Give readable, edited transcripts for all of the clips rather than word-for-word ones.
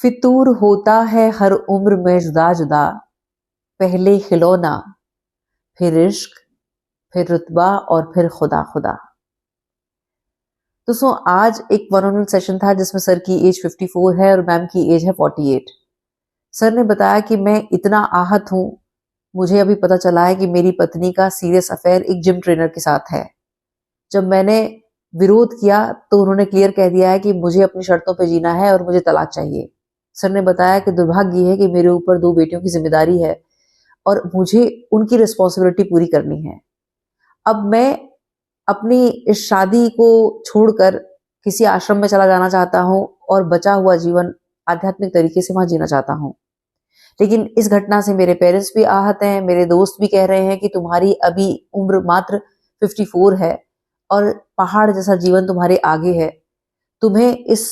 फितूर होता है हर उम्र में जुदा जुदा, पहले खिलौना, फिर इश्क, फिर रुतबा और फिर खुदा खुदा। दोस्तों आज एक वन ऑन वन सेशन था जिसमें सर की एज 54 है और मैम की एज है 48। सर ने बताया कि मैं इतना आहत हूं, मुझे अभी पता चला है कि मेरी पत्नी का सीरियस अफेयर एक जिम ट्रेनर के साथ है। जब मैंने विरोध किया तो उन्होंने क्लियर कह दिया है कि मुझे अपनी शर्तों पे जीना है और मुझे तलाक चाहिए। सर ने बताया कि दुर्भाग्य है कि मेरे ऊपर 2 बेटियों की जिम्मेदारी है और मुझे उनकी रिस्पॉन्सिबिलिटी पूरी करनी है। अब मैं अपनी इस शादी को छोड़कर किसी आश्रम में चला जाना चाहता हूं और बचा हुआ जीवन आध्यात्मिक तरीके से वहां जीना चाहता हूं। लेकिन इस घटना से मेरे पेरेंट्स भी आहत हैं, मेरे दोस्त भी कह रहे हैं कि तुम्हारी अभी उम्र मात्र 54 है और पहाड़ जैसा जीवन तुम्हारे आगे है, तुम्हें इस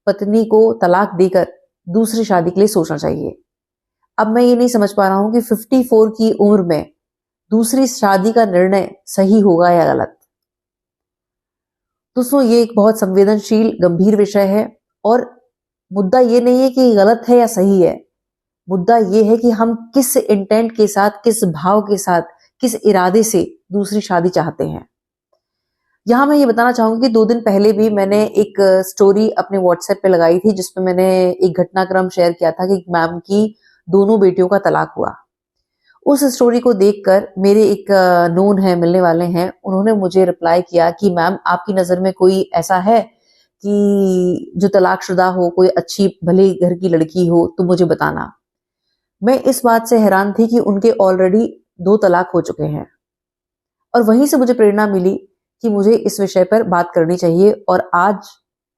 पत्नी को तलाक देकर दूसरी शादी के लिए सोचना चाहिए। अब मैं ये नहीं समझ पा रहा हूं कि 54 की उम्र में दूसरी शादी का निर्णय सही होगा या गलत। दोस्तों ये एक बहुत संवेदनशील गंभीर विषय है और मुद्दा ये नहीं है कि गलत है या सही है, मुद्दा ये है कि हम किस इंटेंट के साथ, किस भाव के साथ, किस इरादे से दूसरी शादी चाहते हैं। यहां मैं ये बताना चाहूंगी कि 2 दिन पहले भी मैंने एक स्टोरी अपने व्हाट्सएप पे लगाई थी जिसमें मैंने एक घटनाक्रम शेयर किया था कि मैम की दोनों बेटियों का तलाक हुआ। उस स्टोरी को देखकर मेरे एक नोन है, मिलने वाले हैं, उन्होंने मुझे रिप्लाई किया कि मैम आपकी नजर में कोई ऐसा है कि जो तलाकशुदा हो, कोई अच्छी भले घर की लड़की हो तो मुझे बताना। मैं इस बात से हैरान थी कि उनके ऑलरेडी 2 तलाक हो चुके हैं और वहीं से मुझे प्रेरणा मिली कि मुझे इस विषय पर बात करनी चाहिए। और आज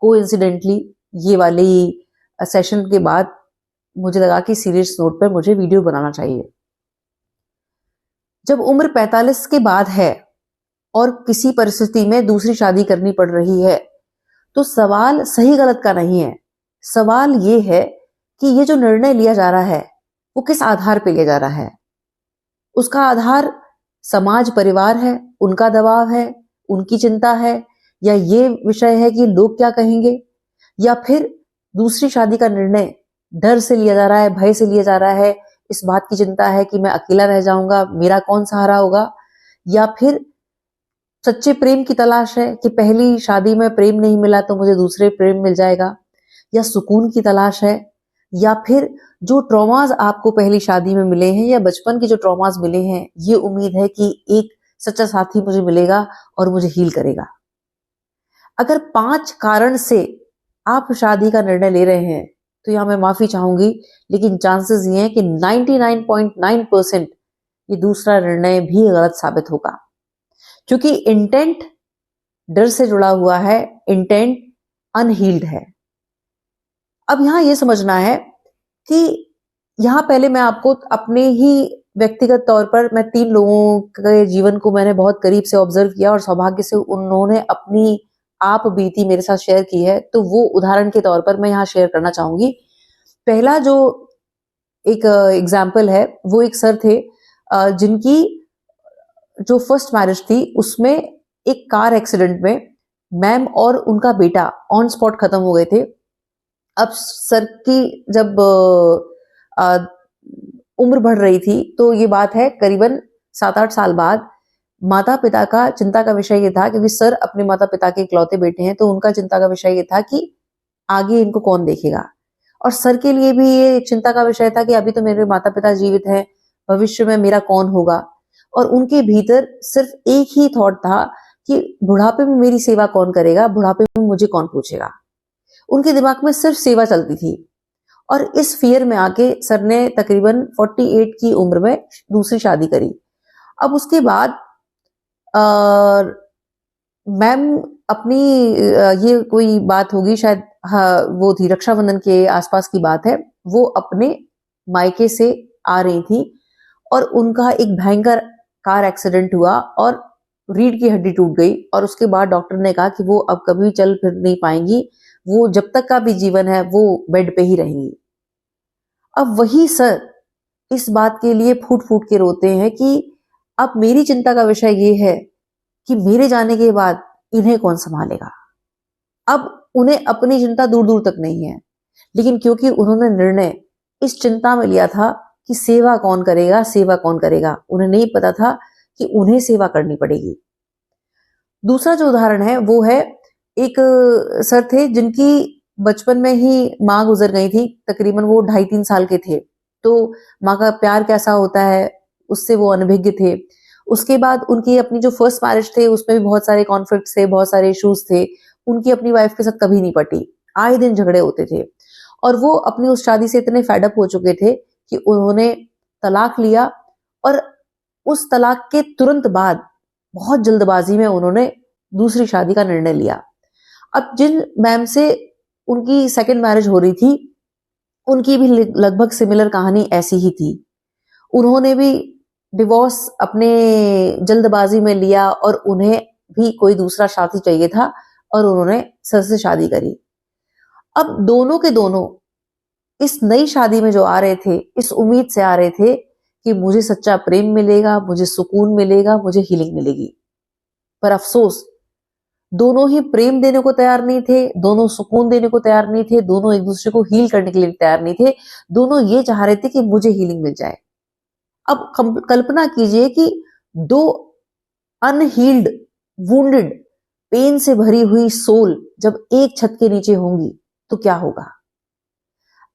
कोइंसिडेंटली ये वाली सेशन के बाद मुझे लगा कि सीरियस नोट पर मुझे वीडियो बनाना चाहिए। जब उम्र 45 के बाद है और किसी परिस्थिति में दूसरी शादी करनी पड़ रही है तो सवाल सही गलत का नहीं है, सवाल ये है कि ये जो निर्णय लिया जा रहा है वो किस आधार पे लिया जा रहा है। उसका आधार समाज परिवार है, उनका दबाव है, उनकी चिंता है, या ये विषय है कि लोग क्या कहेंगे, या फिर दूसरी शादी का निर्णय डर से लिया जा रहा है, भय से लिया जा रहा है, इस बात की चिंता है कि मैं अकेला रह जाऊंगा, मेरा कौन सहारा होगा, या फिर सच्चे प्रेम की तलाश है कि पहली शादी में प्रेम नहीं मिला तो मुझे दूसरे प्रेम मिल जाएगा, या सुकून की तलाश है, या फिर जो ट्रॉमास आपको पहली शादी में मिले हैं या बचपन के जो ट्रॉमास मिले हैं, ये उम्मीद है कि एक सच्चा साथी मुझे मिलेगा और मुझे हील करेगा। अगर 5 कारण से आप शादी का निर्णय ले रहे हैं तो यहां मैं माफी चाहूंगी, लेकिन चांसेस ये हैं कि 99.9% ये दूसरा निर्णय भी गलत साबित होगा, क्योंकि इंटेंट डर से जुड़ा हुआ है, इंटेंट अनहील्ड है। अब यहां यह समझना है कि यहां पहले मैं आपको अपने ही व्यक्तिगत तौर पर, मैं 3 लोगों के जीवन को मैंने बहुत करीब से ऑब्जर्व किया और सौभाग्य से उन्होंने अपनी आप बीती मेरे साथ शेयर की है, तो वो उदाहरण के तौर पर मैं यहाँ शेयर करना चाहूंगी। पहला जो एक एग्जाम्पल है वो एक सर थे जिनकी जो फर्स्ट मैरिज थी उसमें एक कार एक्सीडेंट में मैम और उनका बेटा ऑन स्पॉट खत्म हो गए थे। अब सर की जब उम्र बढ़ रही थी तो ये बात है करीबन 7-8 साल बाद, माता पिता का चिंता का विषय ये था, क्योंकि सर अपने माता पिता के इकलौते बेटे हैं, तो उनका चिंता का विषय ये था कि आगे इनको कौन देखेगा। और सर के लिए भी ये चिंता का विषय था कि अभी तो मेरे माता पिता जीवित हैं, भविष्य में मेरा कौन होगा। और उनके भीतर सिर्फ एक ही थॉट था कि बुढ़ापे में मेरी सेवा कौन करेगा, बुढ़ापे में मुझे कौन पूछेगा। उनके दिमाग में सिर्फ सेवा चलती थी। और इस फियर में आके सर ने तकरीबन 48 की उम्र में दूसरी शादी करी। अब उसके बाद मैम अपनी ये कोई बात होगी शायद, हाँ वो थी रक्षाबंधन के आसपास की बात है, वो अपने मायके से आ रही थी और उनका एक भयंकर कार एक्सीडेंट हुआ और रीढ़ की हड्डी टूट गई। और उसके बाद डॉक्टर ने कहा कि वो अब कभी चल फिर नहीं पाएंगी, वो जब तक का भी जीवन है वो बेड पे ही रहेंगी। अब वही सर इस बात के लिए फूट फूट के रोते हैं कि अब मेरी चिंता का विषय ये है कि मेरे जाने के बाद इन्हें कौन संभालेगा। अब उन्हें अपनी चिंता दूर दूर तक नहीं है, लेकिन क्योंकि उन्होंने निर्णय इस चिंता में लिया था कि सेवा कौन करेगा, सेवा कौन करेगा, उन्हें नहीं पता था कि उन्हें सेवा करनी पड़ेगी। दूसरा जो उदाहरण है वो है, एक सर थे जिनकी बचपन में ही माँ गुजर गई थी, तकरीबन वो 2.5-3 साल के थे। तो माँ का प्यार कैसा होता है उससे वो अनभिज्ञ थे। उसके बाद उनकी अपनी जो फर्स्ट मैरिज थे उसमें भी बहुत सारे कॉन्फ्लिक्ट थे, बहुत सारे इश्यूज थे। उनकी अपनी वाइफ के साथ कभी नहीं पटी, आए दिन झगड़े होते थे। और वो अपनी उस शादी से इतने फेडअप हो चुके थे कि उन्होंने तलाक लिया, और उस तलाक के तुरंत बाद बहुत जल्दबाजी में उन्होंने दूसरी शादी का निर्णय लिया। अब जिन मैम से उनकी सेकंड मैरिज हो रही थी, उनकी भी लगभग सिमिलर कहानी ऐसी ही थी। उन्होंने भी डिवोर्स अपने जल्दबाजी में लिया और उन्हें भी कोई दूसरा साथी चाहिए था और उन्होंने सर से शादी करी। अब दोनों के दोनों इस नई शादी में जो आ रहे थे, इस उम्मीद से आ रहे थे कि मुझे सच्चा प्रेम मिलेगा, मुझे सुकून मिलेगा, मुझे हीलिंग मिलेगी। पर अफसोस, दोनों ही प्रेम देने को तैयार नहीं थे, दोनों सुकून देने को तैयार नहीं थे, दोनों एक दूसरे को हील करने के लिए तैयार नहीं थे। दोनों ये चाह रहे थे कि मुझे हीलिंग मिल जाए। अब कल्पना कीजिए कि दो अनहील्ड, वुंडेड, पेन से भरी हुई सोल जब एक छत के नीचे होंगी तो क्या होगा।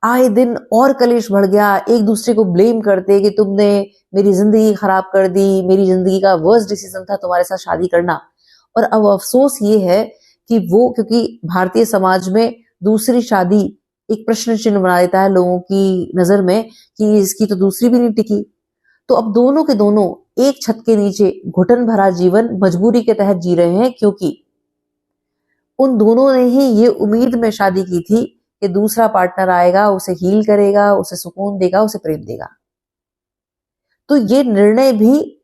आए दिन और कलेश बढ़ गया, एक दूसरे को ब्लेम करते कि तुमने मेरी जिंदगी खराब कर दी, मेरी जिंदगी का वर्स्ट डिसीजन था तुम्हारे साथ शादी करना। और अब अफसोस ये है कि वो, क्योंकि भारतीय समाज में दूसरी शादी एक प्रश्न चिन्ह बना देता है लोगों की नजर में कि इसकी तो दूसरी भी नहीं टिकी। तो अब दोनों के दोनों एक छत के नीचे घुटन भरा जीवन मजबूरी के तहत जी रहे हैं, क्योंकि उन दोनों ने ही ये उम्मीद में शादी की थी कि दूसरा पार्टनर आएगा, उसे हील करेगा, उसे सुकून देगा, उसे प्रेम देगा। तो ये निर्णय भी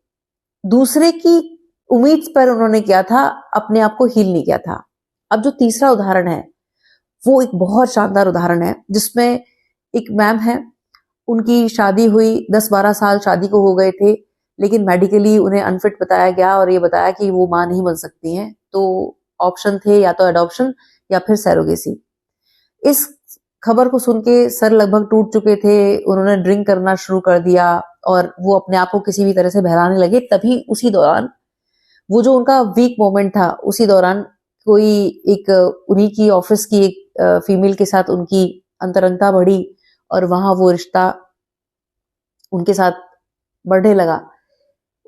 दूसरे की उम्मीद पर उन्होंने किया था, अपने आप को हील नहीं किया था। अब जो तीसरा उदाहरण है वो एक बहुत शानदार उदाहरण है, जिसमें एक मैम है, उनकी शादी हुई, 10-12 साल शादी को हो गए थे, लेकिन मेडिकली उन्हें अनफिट बताया गया और ये बताया कि वो मां नहीं बन सकती हैं। तो ऑप्शन थे या तो अडॉप्शन या फिर सैरोगेसी। इस खबर को सुन के सर लगभग टूट चुके थे, उन्होंने ड्रिंक करना शुरू कर दिया और वो अपने आप को किसी भी तरह से बहलाने लगे। तभी उसी दौरान, वो जो उनका वीक मोमेंट था, उसी दौरान कोई एक उन्हीं की ऑफिस की एक फीमेल के साथ उनकी अंतरंगता बढ़ी और वहां वो रिश्ता उनके साथ बढ़ने लगा।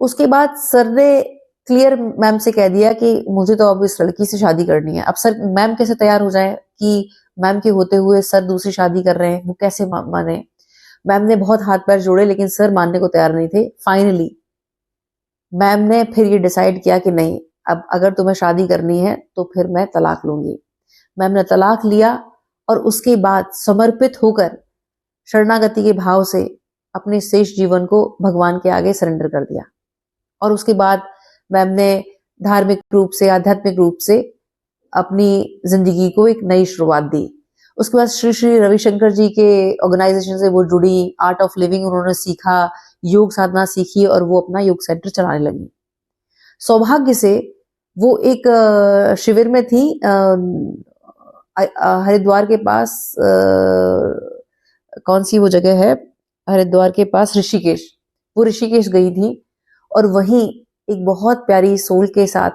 उसके बाद सर ने क्लियर मैम से कह दिया कि मुझे तो अब इस लड़की से शादी करनी है। अब सर, मैम कैसे तैयार हो जाए कि मैम के होते हुए सर दूसरी शादी कर रहे हैं, वो कैसे माने। मैम ने बहुत हाथ पैर जोड़े लेकिन सर मानने को तैयार नहीं थे। फाइनली मैम ने फिर ये डिसाइड किया कि नहीं, अब अगर तुम्हें शादी करनी है तो फिर मैं तलाक लूंगी। मैम ने तलाक लिया और उसके बाद समर्पित होकर शरणागति के भाव से अपने शेष जीवन को भगवान के आगे सरेंडर कर दिया। और उसके बाद मैम ने धार्मिक रूप से, आध्यात्मिक रूप से अपनी जिंदगी को एक नई शुरुआत दी। उसके बाद श्री श्री रविशंकर जी के ऑर्गेनाइजेशन से वो जुड़ी, आर्ट ऑफ लिविंग उन्होंने सीखा, योग साधना सीखी और वो अपना योग सेंटर चलाने लगी। सौभाग्य से वो एक शिविर में थी हरिद्वार के पास, कौन सी वो जगह है, हरिद्वार के पास ऋषिकेश। वो ऋषिकेश गई थी और वहीं एक बहुत प्यारी सोल के साथ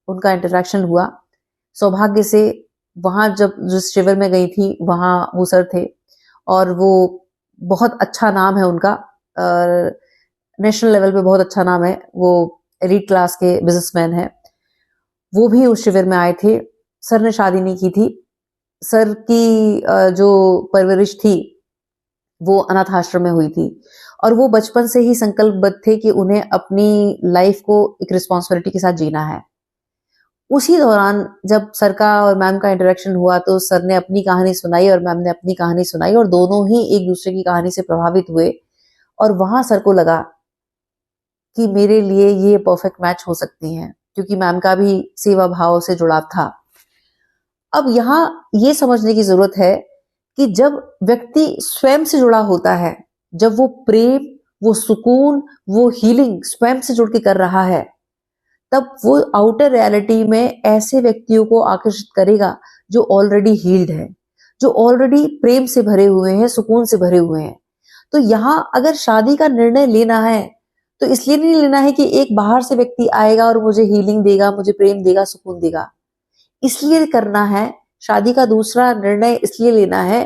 उनका इंटरेक्शन हुआ। सौभाग्य से वहां जब जिस शिविर में गई थी वहां वो सर थे और वो, बहुत अच्छा नाम है उनका, नेशनल लेवल पे बहुत अच्छा नाम है, वो एलीट क्लास के बिजनेसमैन है। वो भी उस शिविर में आए थे। सर ने शादी नहीं की थी। सर की जो परवरिश थी वो अनाथ आश्रम में हुई थी और वो बचपन से ही संकल्पबद्ध थे कि उन्हें अपनी लाइफ को एक रिस्पॉन्सिबिलिटी के साथ जीना है। उसी दौरान जब सर का और मैम का इंटरेक्शन हुआ तो सर ने अपनी कहानी सुनाई और मैम ने अपनी कहानी सुनाई और दोनों ही एक दूसरे की कहानी से प्रभावित हुए और वहां सर को लगा कि मेरे लिए ये परफेक्ट मैच हो सकती हैं, क्योंकि मैम का भी सेवा भाव से जुड़ाव था। अब यहाँ ये समझने की जरूरत है कि जब व्यक्ति स्वयं से जुड़ा होता है, जब वो प्रेम, वो सुकून, वो हीलिंग स्वयं से जुड़ के कर रहा है, तब वो आउटर रियलिटी में ऐसे व्यक्तियों को आकर्षित करेगा जो ऑलरेडी हील्ड है, जो ऑलरेडी प्रेम से भरे हुए हैं, सुकून से भरे हुए हैं। तो यहाँ अगर शादी का निर्णय लेना है तो इसलिए नहीं लेना है कि एक बाहर से व्यक्ति आएगा और मुझे हीलिंग देगा, मुझे प्रेम देगा, सुकून देगा। इसलिए करना है शादी का दूसरा निर्णय, इसलिए लेना है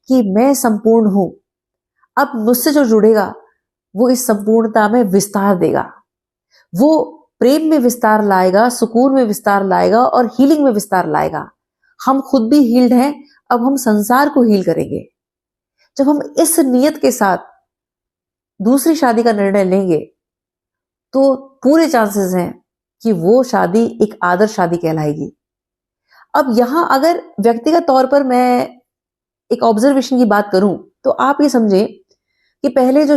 कि मैं संपूर्ण हूं। अब मुझसे जो जुड़ेगा वो इस संपूर्णता में विस्तार देगा, वो प्रेम में विस्तार लाएगा, सुकून में विस्तार लाएगा और हीलिंग में विस्तार लाएगा। हम खुद भी हील्ड हैं, अब हम संसार को हील करेंगे। जब हम इस नियत के साथ दूसरी शादी का निर्णय लेंगे तो पूरे चांसेस हैं कि वो शादी एक आदर्श शादी कहलाएगी। अब यहां अगर व्यक्तिगत तौर पर मैं एक ऑब्जर्वेशन की बात करूं तो आप ये समझें कि पहले जो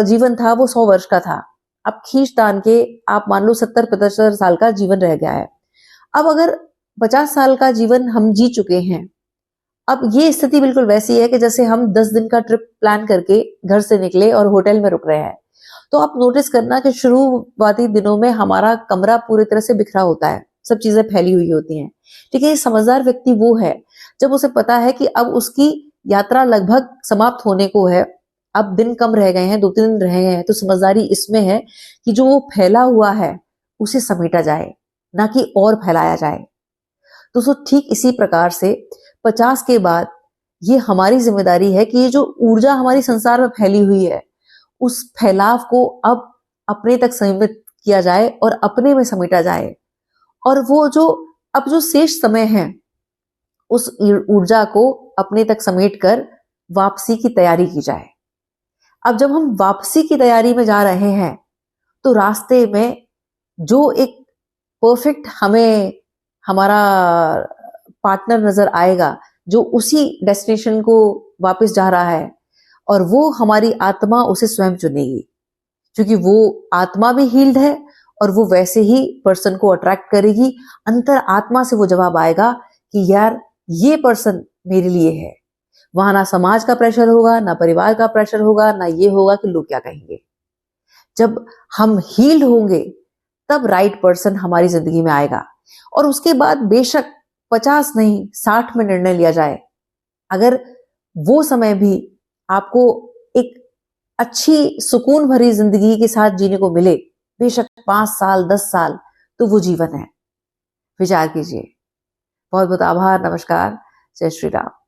जीवन था वो 100 वर्ष का था। अब खींच तान के आप मान लो 70-75 साल का जीवन रह गया है। अब अगर 50 साल का जीवन हम जी चुके हैं, अब ये स्थिति बिल्कुल वैसी है कि जैसे हम 10 दिन का ट्रिप प्लान करके घर से निकले और होटल में रुक रहे हैं। तो आप नोटिस करना कि शुरुआती दिनों में हमारा कमरा पूरी तरह से बिखरा होता है, सब चीजें फैली हुई होती हैं। ठीक है, समझदार व्यक्ति वो है जब उसे पता है कि अब उसकी यात्रा लगभग समाप्त होने को है, अब दिन कम रह गए हैं, 2-3 दिन रह गए हैं। तो समझदारी इसमें है कि जो वो फैला हुआ है उसे समेटा जाए, ना कि और फैलाया जाए। तो ठीक इसी प्रकार से 50 के बाद ये हमारी जिम्मेदारी है कि ये जो ऊर्जा हमारी संसार में फैली हुई है उस फैलाव को अब अपने तक सीमित किया जाए और अपने में समेटा जाए। और वो जो अब जो शेष समय है उस ऊर्जा को अपने तक समेट कर वापसी की तैयारी की जाए। अब जब हम वापसी की तैयारी में जा रहे हैं तो रास्ते में जो एक परफेक्ट हमें हमारा पार्टनर नजर आएगा जो उसी डेस्टिनेशन को वापस जा रहा है, और वो हमारी आत्मा उसे स्वयं चुनेगी, क्योंकि वो आत्मा भी हील्ड है और वो वैसे ही पर्सन को अट्रैक्ट करेगी। अंतर आत्मा से वो जवाब आएगा कि यार ये पर्सन मेरे लिए है। वहां ना समाज का प्रेशर होगा, ना परिवार का प्रेशर होगा, ना ये होगा कि लोग क्या कहेंगे। जब हम हील्ड होंगे तब राइट पर्सन हमारी जिंदगी में आएगा। और उसके बाद बेशक 50 नहीं 60 में निर्णय लिया जाए, अगर वो समय भी आपको एक अच्छी सुकून भरी जिंदगी के साथ जीने को मिले, बेशक 5 साल 10 साल, तो वो जीवन है। विचार कीजिए। बहुत बहुत आभार। नमस्कार। जय श्री राम।